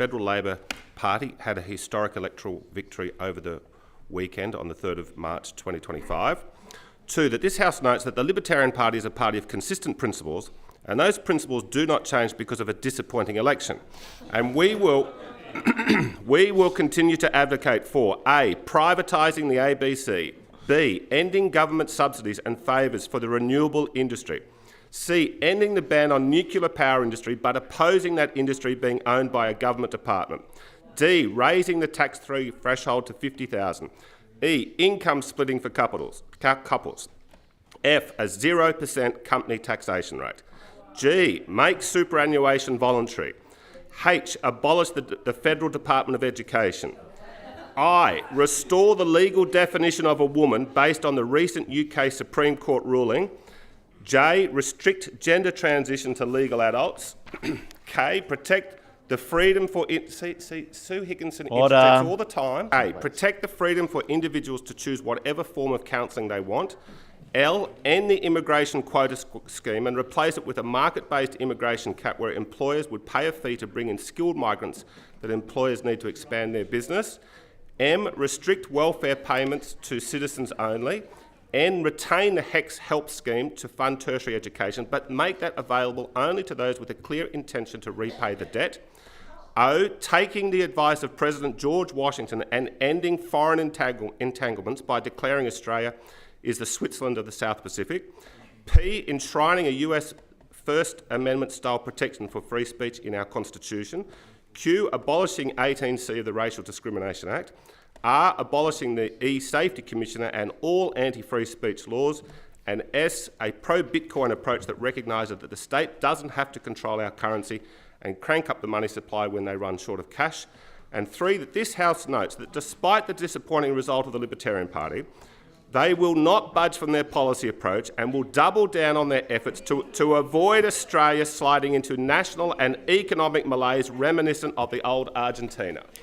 Federal Labor Party had a historic electoral victory over the weekend on the 3rd of March 2025. 2, that this House notes that the Libertarian Party is a party of consistent principles, and those principles do not change because of a disappointing election. And we will continue to advocate for A, privatising the ABC, B, ending government subsidies and favours for the renewable industry, C, ending the ban on nuclear power industry but opposing that industry being owned by a government department, D, raising the tax-free threshold to $50,000, E, income splitting for couples, F, a 0% company taxation rate, G, make superannuation voluntary, H, abolish the Federal Department of Education, I, restore the legal definition of a woman based on the recent UK Supreme Court ruling, J, restrict gender transition to legal adults, K, protect the freedom for... Sue Higginson interjects all the time. A, protect the freedom for individuals to choose whatever form of counselling they want. L, end the immigration quota scheme and replace it with a market-based immigration cap where employers would pay a fee to bring in skilled migrants that employers need to expand their business. M, restrict welfare payments to citizens only. N, retain the HECS help scheme to fund tertiary education, but make that available only to those with a clear intention to repay the debt. O, taking the advice of President George Washington and ending foreign entanglements by declaring Australia is the Switzerland of the South Pacific. P, enshrining a US First Amendment style protection for free speech in our Constitution. Q, abolishing 18C of the Racial Discrimination Act. R, abolishing the E-Safety Commissioner and all anti-free speech laws. And S, a pro-Bitcoin approach that recognises that the state doesn't have to control our currency and crank up the money supply when they run short of cash. And 3, that this House notes that despite the disappointing result of the Libertarian Party, they will not budge from their policy approach and will double down on their efforts to avoid Australia sliding into national and economic malaise reminiscent of the old Argentina.